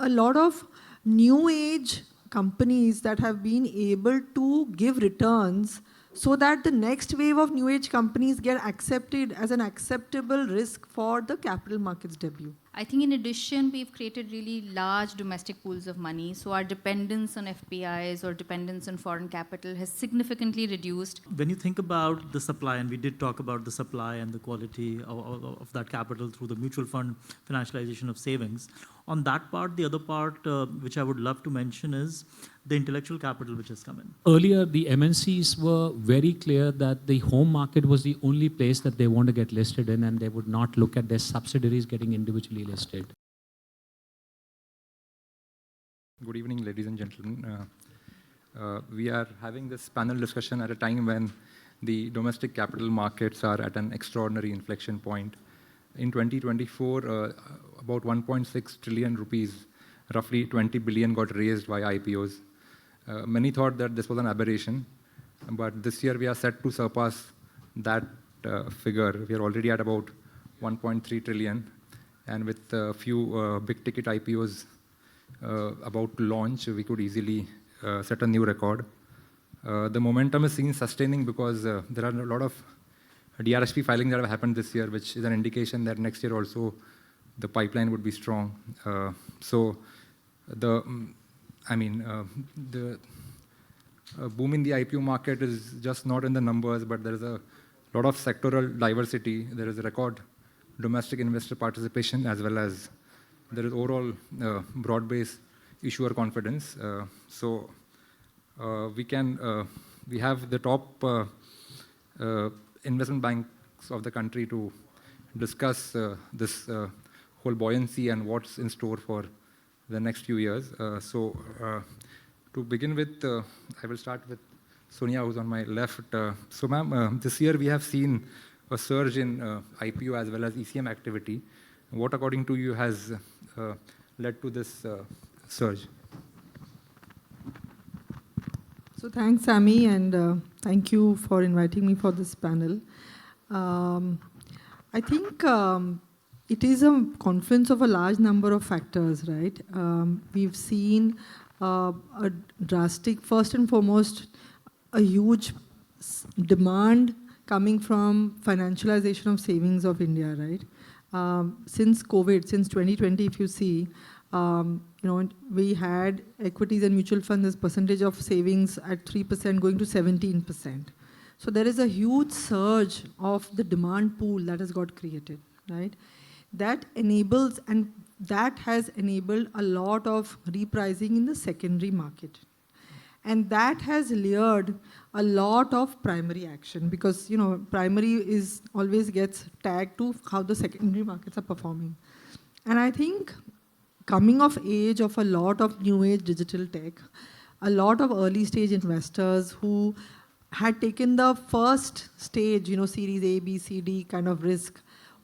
a lot of new age companies that have been able to give returns so that the next wave of new age companies get accepted as an acceptable risk for the capital markets debut. I think in addition, we've created really large domestic pools of money. So our dependence on FPIs or dependence on foreign capital has significantly reduced. When you think about the supply, and we did talk about the supply and the quality of that capital through the mutual fund financialization of savings, on that part, the other part which I would love to mention is the intellectual capital which has come in. Earlier, the MNCs were very clear that the home market was the only place that they want to get listed in, and they would not look at their subsidiaries getting individually listed. Good evening, ladies and gentlemen. We are having this panel discussion at a time when the domestic capital markets are at an extraordinary inflection point. In 2024, about 1.6 trillion rupees, roughly 20 billion got raised by IPOs. Many thought that this was an aberration, but this year we are set to surpass that figure. We are already at about 1.3 trillion, and with a few big ticket IPOs about to launch, we could easily set a new record. The momentum is seen sustaining because there are a lot of DRHP filings that have happened this year, which is an indication that next year also the pipeline would be strong. So the boom in the IPO market is just not in the numbers, but there is a lot of sectoral diversity. There is a record domestic investor participation, as well as there is overall broad-based issuer confidence. We have the top investment banks of the country to discuss this whole buoyancy and what's in store for the next few years. To begin with, I will start with Sonia, who's on my left. So ma'am, this year we have seen a surge in IPO as well as ECM activity. What, according to you, has led to this surge? So thanks, Sammy, and thank you for inviting me for this panel. I think it is a confluence of a large number of factors, right? We've seen a drastic, first and foremost, a huge demand coming from financialization of savings of India, right? Since COVID, since 2020, if you see, we had equities and mutual funds as percentage of savings at 3% going to 17%. So there is a huge surge of the demand pool that has got created, right? That enables, and that has enabled a lot of repricing in the secondary market. And that has lured a lot of primary action because, primary is always gets tagged to how the secondary markets are performing. And I think coming of age of a lot of new age digital tech, a lot of early stage investors who had taken the first stage, series A, B, C, D kind of risk,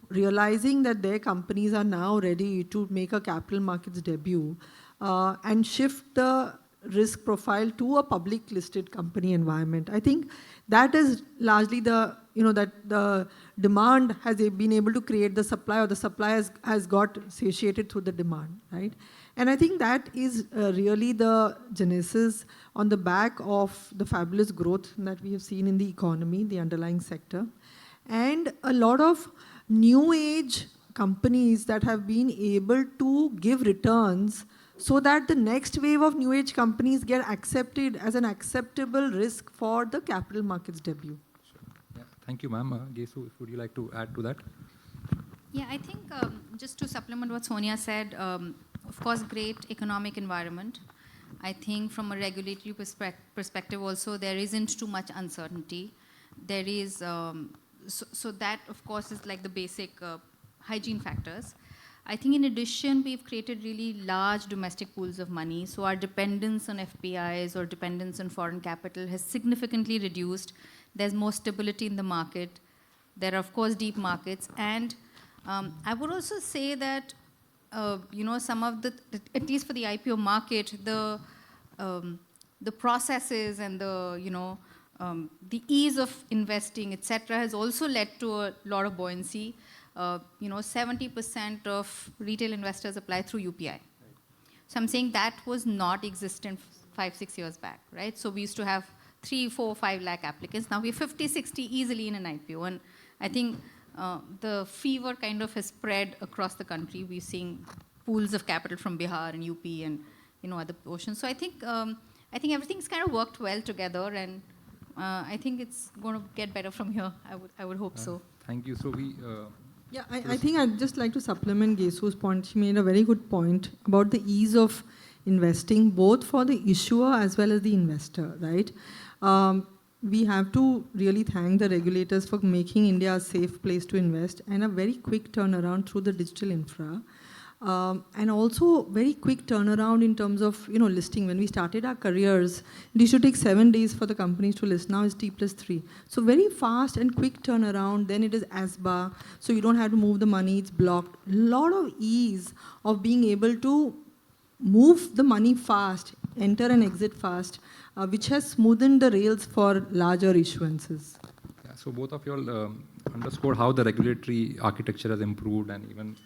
realizing that their companies are now ready to make a capital markets debut and shift the risk profile to a public listed company environment. I think that is largely that the demand has been able to create the supply, or the supply has got satiated through the demand, right? And I think that is really the genesis on the back of the fabulous growth that we have seen in the economy, the underlying sector. And a lot of new age companies that have been able to give returns so that the next wave of new age companies get accepted as an acceptable risk for the capital markets debut. Sure. Yeah. Thank you, ma'am. Gesu, would you like to add to that? Yeah, I think just to supplement what Sonia said, of course, great economic environment. I think from a regulatory perspective also, there isn't too much uncertainty. There is, so that of course is like the basic hygiene factors. I think in addition, we've created really large domestic pools of money. So our dependence on FPIs or dependence on foreign capital has significantly reduced. There's more stability in the market. There are, of course, deep markets. And I would also say that, some of the, at least for the IPO market, the processes and the ease of investing, etc., has also led to a lot of buoyancy. 70% of retail investors apply through UPI. So I'm saying that was not existent 5-6 years back, right? So we used to have 3, 4, 5 lakh applicants. Now we're 50, 60 easily in an IPO. And I think the fever kind of has spread across the country. We're seeing pools of capital from Bihar and UP and other portions. So I think everything's kind of worked well together, and I think it's going to get better from here. I would hope so. Thank you. So we. Yeah, I think I'd just like to supplement Gesu's point. She made a very good point about the ease of investing, both for the issuer as well as the investor, right? We have to really thank the regulators for making India a safe place to invest and a very quick turnaround through the digital infra. And also very quick turnaround in terms of listing. When we started our careers, it used to take 7 days for the companies to list. Now it's T+3. So very fast and quick turnaround. Then it is ASBA. So you don't have to move the money. It's blocked. A lot of ease of being able to move the money fast, enter and exit fast, which has smoothened the rails for larger issuances. Yeah, so both of you all underscored how the regulatory architecture has improved, and even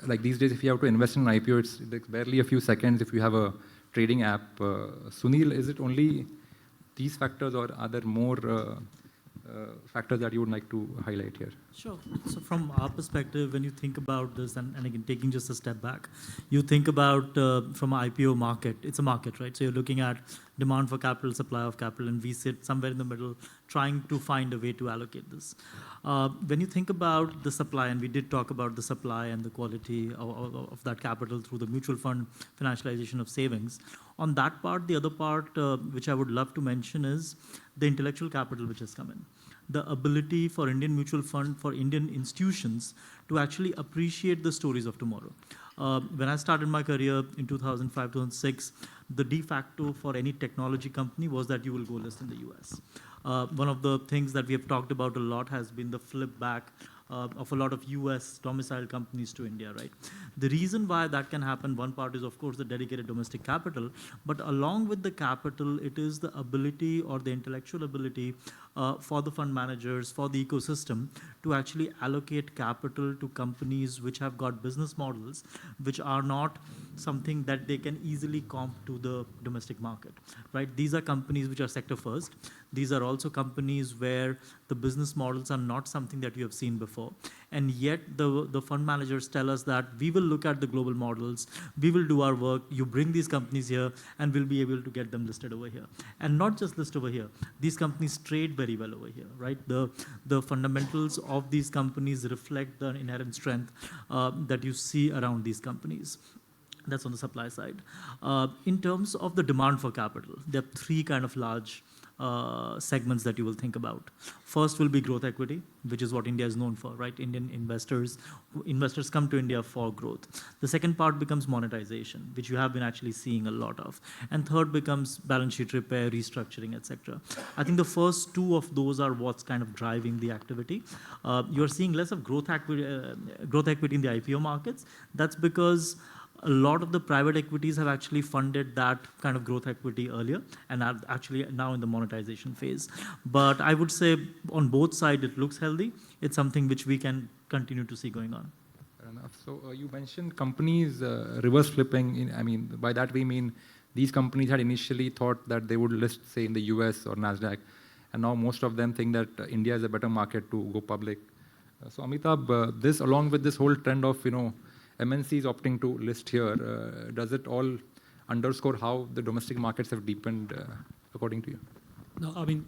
like these days, if you have to invest in an IPO, it takes barely a few seconds if you have a trading app. Sunil, is it only these factors, or are there more factors that you would like to highlight here? Sure. So from our perspective, when you think about this, and again, taking just a step back, you think about from an IPO market, it's a market, right? So you're looking at demand for capital, supply of capital, and we sit somewhere in the middle trying to find a way to allocate this. When you think about the supply, and we did talk about the supply and the quality of that capital through the mutual fund financialization of savings, on that part, the other part which I would love to mention is the intellectual capital which has come in. The ability for Indian mutual fund, for Indian institutions to actually appreciate the stories of tomorrow. When I started my career in 2005, 2006, the de facto for any technology company was that you will go list in the US. One of the things that we have talked about a lot has been the flip back of a lot of US domiciled companies to India, right? The reason why that can happen, one part is of course the dedicated domestic capital, but along with the capital, it is the ability or the intellectual ability for the fund managers, for the ecosystem to actually allocate capital to companies which have got business models which are not something that they can easily comp to the domestic market, right? These are companies which are sector first. These are also companies where the business models are not something that you have seen before. And yet the fund managers tell us that we will look at the global models, we will do our work, you bring these companies here, and we'll be able to get them listed over here. And not just list over here, these companies trade very well over here, right? The fundamentals of these companies reflect the inherent strength that you see around these companies. That's on the supply side. In terms of the demand for capital, there are three kind of large segments that you will think about. First will be growth equity, which is what India is known for, right? Indian investors come to India for growth. The second part becomes monetization, which you have been actually seeing a lot of. And third becomes balance sheet repair, restructuring, etc. I think the first two of those are what's kind of driving the activity. You're seeing less of growth equity in the IPO markets. That's because a lot of the private equities have actually funded that kind of growth equity earlier and are actually now in the monetization phase. But I would say on both sides, it looks healthy. It's something which we can continue to see going on. Fair enough. So you mentioned companies reverse flipping. I mean, by that we mean these companies had initially thought that they would list, say, in the US or NASDAQ. And now most of them think that India is a better market to go public. So Amitabh, this along with this whole trend of, MNCs opting to list here, does it all underscore how the domestic markets have deepened, according to you? No, I mean,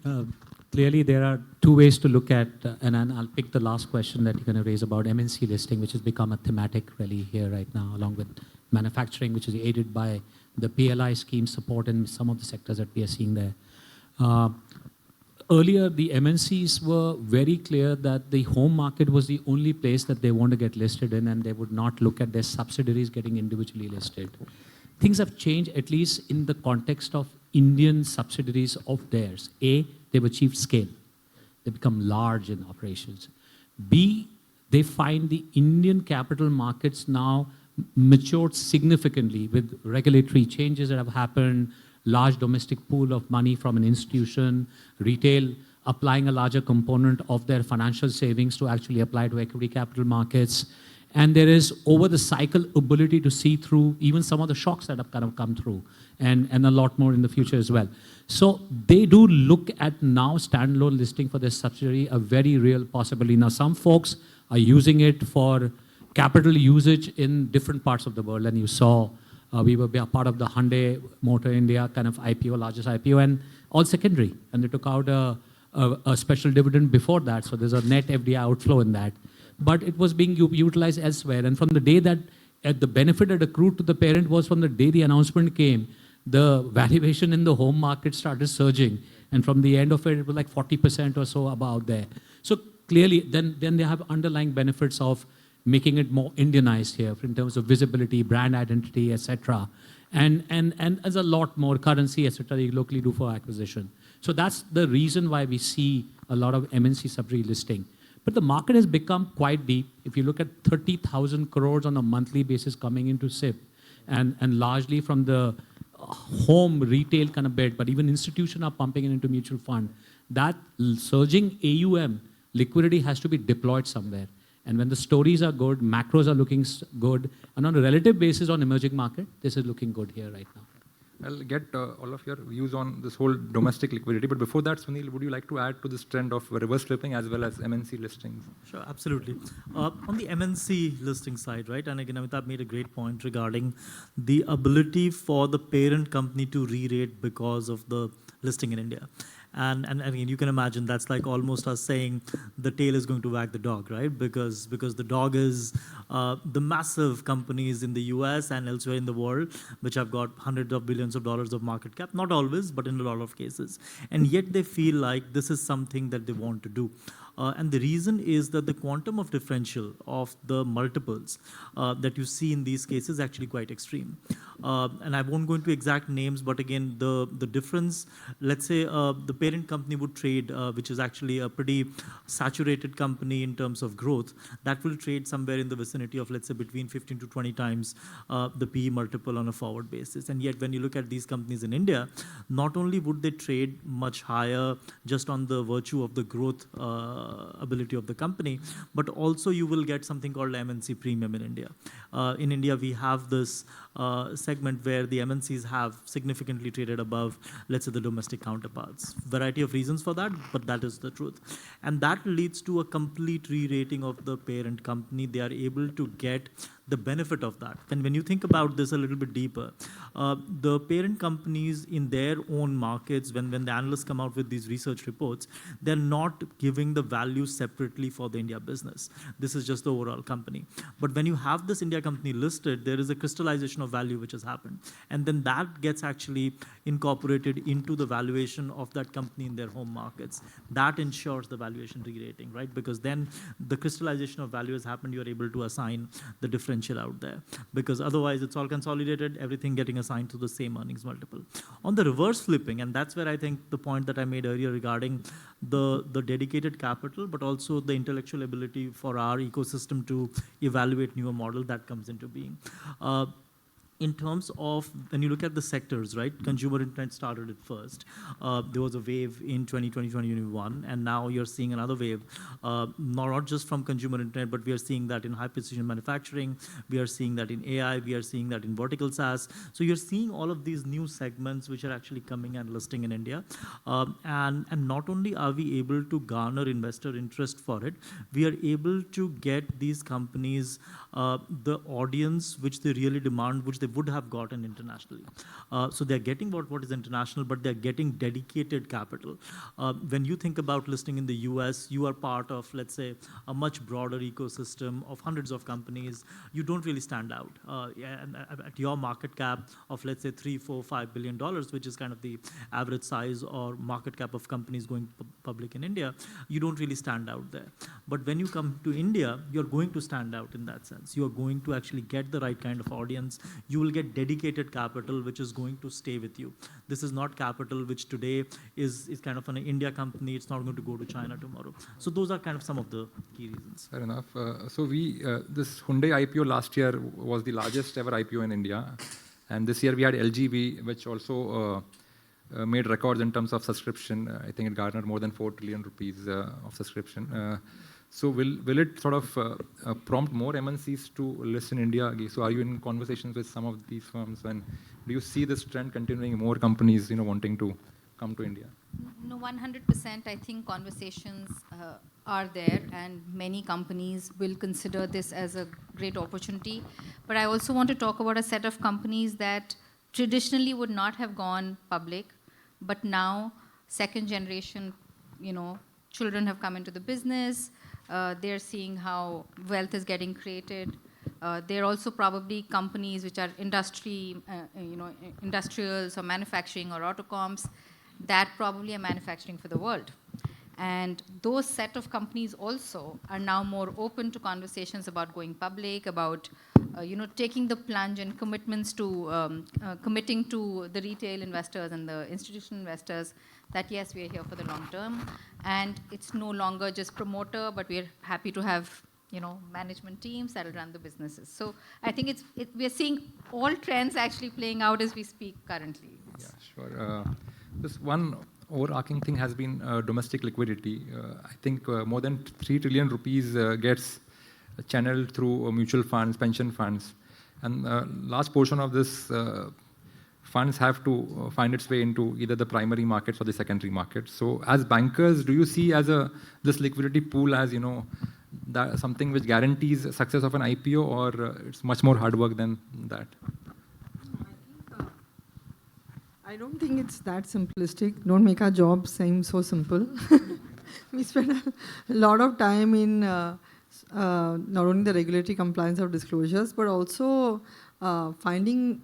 clearly there are two ways to look at, and I'll pick the last question that you're going to raise about MNC listing, which has become a thematic really here right now, along with manufacturing, which is aided by the PLI scheme support in some of the sectors that we are seeing there. Earlier, the MNCs were very clear that the home market was the only place that they want to get listed in, and they would not look at their subsidiaries getting individually listed. Things have changed, at least in the context of Indian subsidiaries of theirs. A, they've achieved scale. They become large in operations. B, they find the Indian capital markets now matured significantly with regulatory changes that have happened, large domestic pool of money from an institution, retail applying a larger component of their financial savings to actually apply to equity capital markets. And there is over the cycle ability to see through even some of the shocks that have kind of come through, and a lot more in the future as well. So they do look at now standalone listing for their subsidiary a very real possibility. Now some folks are using it for capital usage in different parts of the world, and you saw we were a part of the Hyundai Motor India kind of IPO, largest IPO, and all secondary, and they took out a special dividend before that, so there's a net FDI outflow in that. But it was being utilized elsewhere, and from the day that the benefit that accrued to the parent was from the day the announcement came, the valuation in the home market started surging, and from the end of it, it was like 40% or so about there. So clearly, then they have underlying benefits of making it more Indianized here in terms of visibility, brand identity, etc. And as a lot more currency, etc. you locally do for acquisition. So that's the reason why we see a lot of MNC subsidiary listing. But the market has become quite deep. If you look at 30,000 crores on a monthly basis coming into SIP, and largely from the home retail kind of bit, but even institutions are pumping it into mutual fund. That surging AUM, liquidity has to be deployed somewhere. And when the stories are good, macros are looking good, and on a relative basis on emerging market, this is looking good here right now. I'll get all of your views on this whole domestic liquidity. But before that, Sunil, would you like to add to this trend of reverse flipping as well as MNC listings? Sure, absolutely. On the MNC listing side, right, and again, Amitabh made a great point regarding the ability for the parent company to re-rate because of the listing in India. And again, you can imagine that's like almost us saying the tail is going to wag the dog, right? Because the dog is the massive companies in the US and elsewhere in the world, which have got hundreds of billions of dollars of market cap, not always, but in a lot of cases. And yet they feel like this is something that they want to do. And the reason is that the quantum of differential of the multiples that you see in these cases is actually quite extreme. And I won't go into exact names, but again, the difference, let's say the parent company would trade, which is actually a pretty saturated company in terms of growth, that will trade somewhere in the vicinity of, let's say, between 15 to 20 times the PE multiple on a forward basis. And yet, when you look at these companies in India, not only would they trade much higher just on the virtue of the growth ability of the company, but also you will get something called MNC premium in India. In India, we have this segment where the MNCs have significantly traded above, let's say, the domestic counterparts. Variety of reasons for that, but that is the truth. And that leads to a complete re-rating of the parent company. They are able to get the benefit of that. And when you think about this a little bit deeper, the parent companies in their own markets, when the analysts come out with these research reports, they're not giving the value separately for the India business. This is just the overall company. But when you have this India company listed, there is a crystallization of value which has happened. And then that gets actually incorporated into the valuation of that company in their home markets. That ensures the valuation re-rating, right? Because then the crystallization of value has happened, you're able to assign the differential out there. Because otherwise it's all consolidated, everything getting assigned to the same earnings multiple. On the reverse flipping, and that's where I think the point that I made earlier regarding the dedicated capital, but also the intellectual ability for our ecosystem to evaluate newer model, that comes into being. In terms of, when you look at the sectors, right, consumer internet started it first. There was a wave in 2020, 2021, and now you're seeing another wave, not just from consumer internet, but we are seeing that in high precision manufacturing, we are seeing that in AI, we are seeing that in vertical SaaS. So you're seeing all of these new segments which are actually coming and listing in India. And not only are we able to garner investor interest for it, we are able to get these companies the audience which they really demand, which they would have gotten internationally. So they're getting what is international, but they're getting dedicated capital. When you think about listing in the US, you are part of, let's say, a much broader ecosystem of hundreds of companies. You don't really stand out. And at your market cap of, let's say, $3, $4, $5 billion, which is kind of the average size or market cap of companies going public in India, you don't really stand out there. But when you come to India, you're going to stand out in that sense. You are going to actually get the right kind of audience. You will get dedicated capital which is going to stay with you. This is not capital which today is kind of an India company. It's not going to go to China tomorrow. So those are kind of some of the key reasons. Fair enough. So this Hyundai IPO last year was the largest ever IPO in India. And this year we had LGV, which also made records in terms of subscription. I think it garnered more than 4 trillion rupees of subscription. So will it sort of prompt more MNCs to list in India? So are you in conversations with some of these firms, and do you see this trend continuing, more companies wanting to come to India? No, 100%. I think conversations are there, and many companies will consider this as a great opportunity. But I also want to talk about a set of companies that traditionally would not have gone public, but now second generation, children have come into the business. They're seeing how wealth is getting created. There are also probably companies which are industrials or manufacturing or autocoms that probably are manufacturing for the world. And those set of companies also are now more open to conversations about going public, about taking the plunge and commitments to committing to the retail investors and the institutional investors that yes, we are here for the long term, and it's no longer just promoter, but we're happy to have management teams that will run the businesses. So I think we're seeing all trends actually playing out as we speak currently. Yeah, sure. This one overarching thing has been domestic liquidity. I think more than 3 trillion rupees gets channeled through mutual funds, pension funds, and large portion of this funds have to find its way into either the primary markets or the secondary markets. So as bankers, do you see as this liquidity pool as that something which guarantees success of an IPO, or it's much more hard work than that? I don't think it's that simplistic. Don't make our job seem so simple. We spend a lot of time in not only the regulatory compliance of disclosures, but also finding,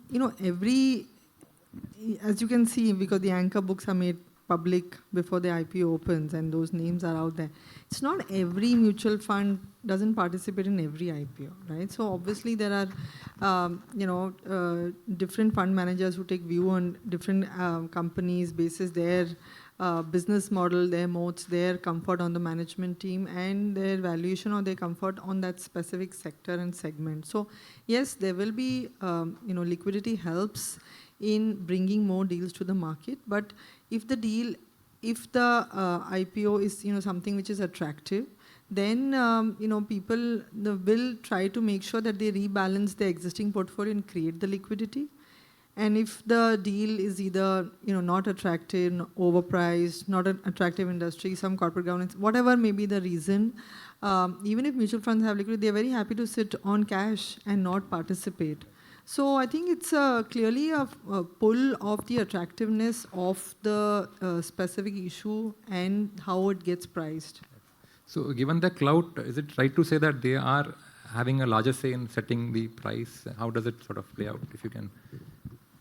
as you can see, because the anchor books are made public before the IPO opens and those names are out there. It's not every mutual fund doesn't participate in every IPO, right? So obviously there are, different fund managers who take view on different companies basis their business model, their moats, their comfort on the management team, and their valuation or their comfort on that specific sector and segment. So yes, there will be, liquidity helps in bringing more deals to the market, but if the IPO is something which is attractive, then people will try to make sure that they rebalance their existing portfolio and create the liquidity. And if the deal is either not attractive, overpriced, not an attractive industry, some corporate governance, whatever may be the reason, even if mutual funds have liquidity, they're very happy to sit on cash and not participate. So I think it's clearly a pull of the attractiveness of the specific issue and how it gets priced. So given the clout, is it right to say that they are having a larger say in setting the price? How does it sort of play out, if you can?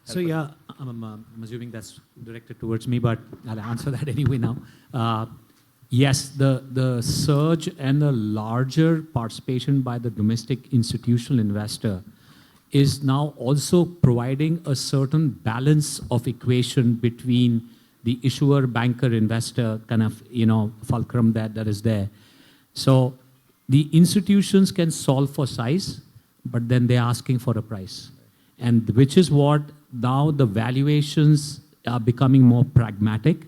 So yeah, I'm assuming that's directed towards me, but I'll answer that anyway now. Yes, the surge and the larger participation by the domestic institutional investor is now also providing a certain balance of equation between the issuer, banker, investor kind of, fulcrum that is there. So the institutions can solve for size, but then they're asking for a price. And which is what now the valuations are becoming more pragmatic.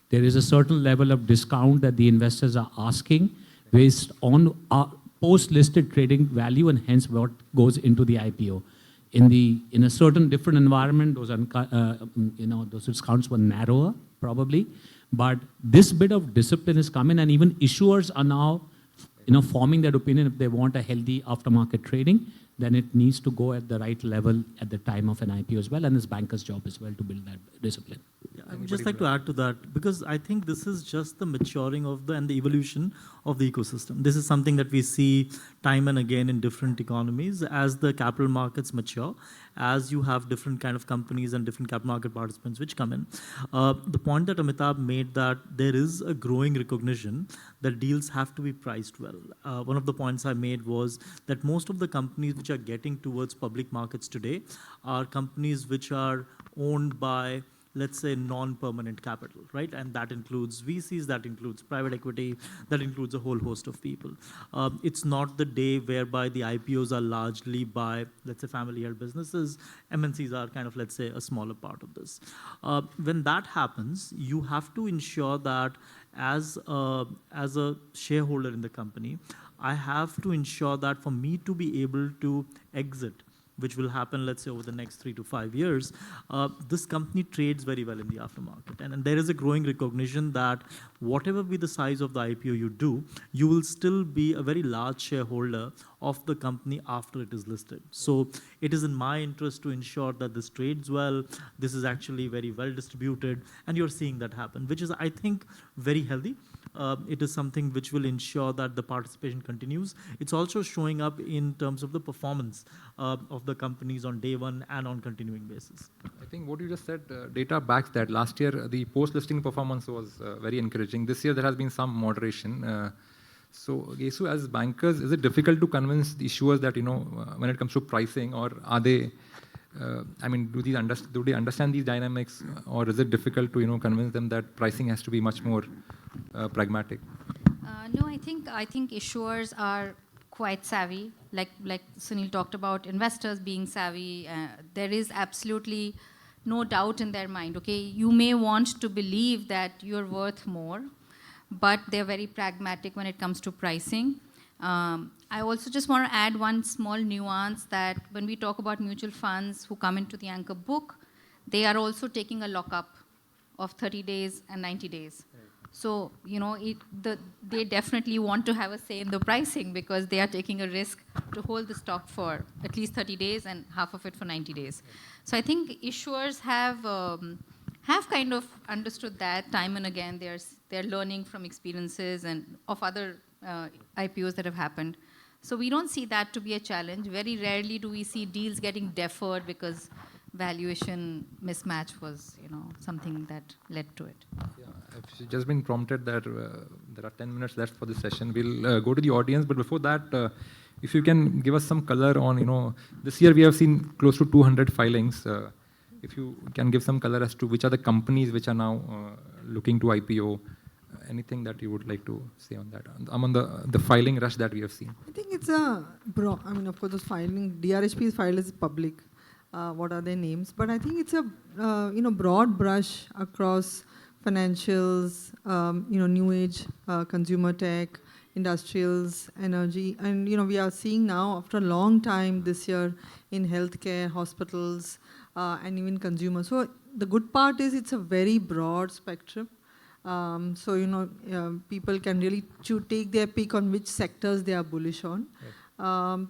There is a certain level of discount that the investors are asking based on post-listed trading value, and hence what goes into the IPO. In a certain different environment, those discounts were narrower probably, but this bit of discipline is coming, and even issuers are now, forming their opinion. If they want a healthy aftermarket trading, then it needs to go at the right level at the time of an IPO as well, and it's banker's job as well to build that discipline. Yeah, I would just like to add to that, because I think this is just the maturing of and the evolution of the ecosystem. This is something that we see time and again in different economies. As the capital markets mature, as you have different kind of companies and different capital market participants which come in. The point that Amitabh made, that there is a growing recognition that deals have to be priced well. One of the points I made was that most of the companies which are getting towards public markets today are companies which are owned by, let's say, non-permanent capital, right? And that includes VCs, that includes private equity, that includes a whole host of people. It's not the day whereby the IPOs are largely by, let's say, family-held businesses. MNCs are kind of, let's say, a smaller part of this. When that happens, you have to ensure that as a shareholder in the company, I have to ensure that for me to be able to exit, which will happen, let's say, over the next 3 to 5 years, this company trades very well in the aftermarket. And there is a growing recognition that whatever be the size of the IPO you do, you will still be a very large shareholder of the company after it is listed. So it is in my interest to ensure that this trades well, this is actually very well distributed, and you're seeing that happen, which is, I think, very healthy. It is something which will ensure that the participation continues. It's also showing up in terms of the performance of the companies on day one and on continuing basis. I think what you just said, data backs that. Last year, the post-listing performance was very encouraging. This year, there has been some moderation. So, Gesu, as bankers, is it difficult to convince the issuers that, when it comes to pricing, or are they, do they understand these dynamics, or is it difficult to, convince them that pricing has to be much more pragmatic? No, I think issuers are quite savvy. Like Sunil talked about, investors being savvy. There is absolutely no doubt in their mind. Okay, you may want to believe that you're worth more, but they're very pragmatic when it comes to pricing. I also just want to add one small nuance, that when we talk about mutual funds who come into the anchor book, they are also taking a lockup of 30 days and 90 days. So, they definitely want to have a say in the pricing, because they are taking a risk to hold the stock for at least 30 days and half of it for 90 days. So I think issuers have kind of understood that time and again. They're learning from experiences and of other IPOs that have happened. So we don't see that to be a challenge. Very rarely do we see deals getting deferred because valuation mismatch was, something that led to it. Yeah, I've just been prompted that there are 10 minutes left for this session. We'll go to the audience, but before that, if you can give us some color on, this year we have seen close to 200 filings. If you can give some color as to which are the companies which are now looking to IPO, anything that you would like to say on that, among the filing rush that we have seen? I think it's a broad, of course, the filing, DRHP's file is public. What are their names? But I think it's a broad brush across financials, new age, consumer tech, industrials, energy, and we are seeing now after a long time this year in healthcare, hospitals, and even consumer. So the good part is it's a very broad spectrum. People can really take their pick on which sectors they are bullish on. Right.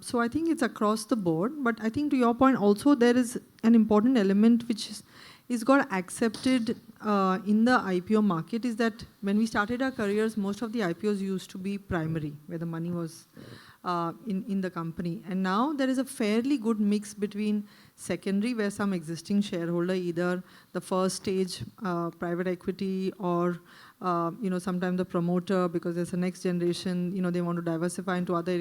So I think it's across the board, but I think to your point also there is an important element which is got accepted in the IPO market, is that when we started our careers, most of the IPOs used to be primary, where the money was in the company. And now there is a fairly good mix between secondary, where some existing shareholder, either the first stage private equity, or sometimes the promoter, because there's a next generation, they want to diversify into other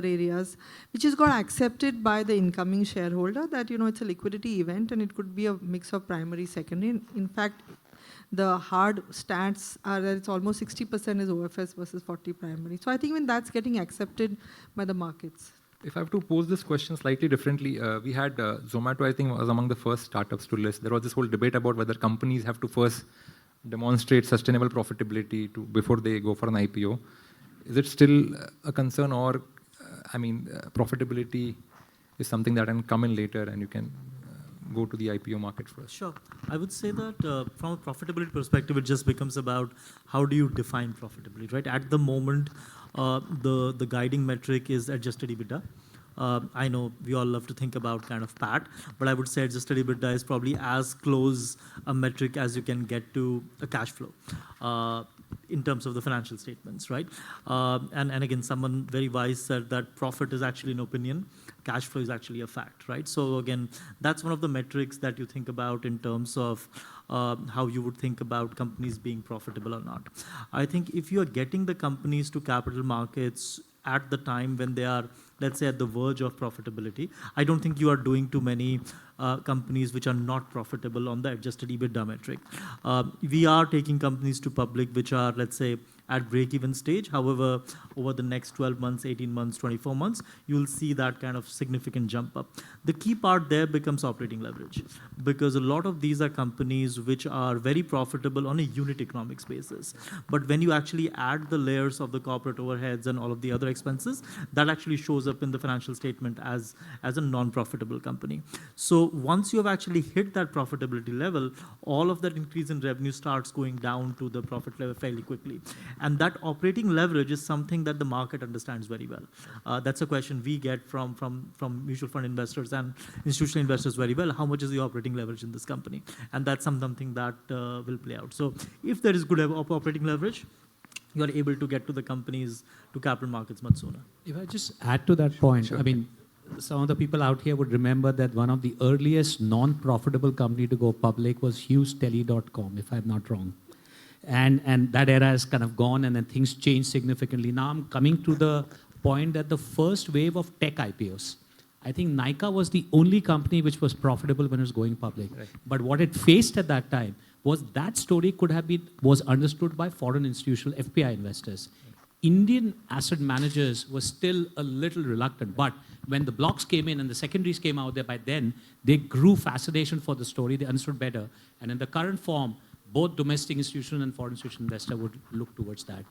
areas, which has got accepted by the incoming shareholder, that it's a liquidity event and it could be a mix of primary, secondary. In fact, the hard stats are that it's almost 60% is OFS versus 40 primary. So I think when that's getting accepted by the markets. If I have to pose this question slightly differently, we had Zomato, I think, was among the first startups to list. There was this whole debate about whether companies have to first demonstrate sustainable profitability before they go for an IPO. Is it still a concern, or, profitability is something that can come in later and you can go to the IPO market first? Sure. I would say that from a profitability perspective, it just becomes about how do you define profitability, right? At the moment, the guiding metric is adjusted EBITDA. I know we all love to think about kind of PAT, but I would say adjusted EBITDA is probably as close a metric as you can get to a cash flow in terms of the financial statements, right? And again, someone very wise said that profit is actually an opinion, cash flow is actually a fact, right? So again, that's one of the metrics that you think about in terms of how you would think about companies being profitable or not. I think if you are getting the companies to capital markets at the time when they are, let's say, at the verge of profitability, I don't think you are doing too many companies which are not profitable on the adjusted EBITDA metric. We are taking companies to public which are, let's say, at break-even stage. However, over the next 12 months, 18 months, 24 months, you'll see that kind of significant jump up. The key part there becomes operating leverage, because a lot of these are companies which are very profitable on a unit economics basis. But when you actually add the layers of the corporate overheads and all of the other expenses, that actually shows up in the financial statement as a non-profitable company. So once you have actually hit that profitability level, all of that increase in revenue starts going down to the profit level fairly quickly. And that operating leverage is something that the market understands very well. That's a question we get from mutual fund investors and institutional investors very well. How much is the operating leverage in this company? And that's something that will play out. So if there is good operating leverage, you are able to get to the companies, to capital markets much sooner. If I just add to that point, Sure. I mean, some of the people out here would remember that one of the earliest non-profitable company to go public was HughesTele.com, if I'm not wrong. And that era has kind of gone, and then things changed significantly. Now I'm coming to the point that the first wave of tech IPOs, I think Nykaa was the only company which was profitable when it was going public. Right. But what it faced at that time was that story was understood by foreign institutional FPI investors. Indian asset managers were still a little reluctant, but when the blocks came in and the secondaries came out there, by then they grew fascination for the story, they understood better, and in the current form, both domestic institutional and foreign institutional investor would look towards that.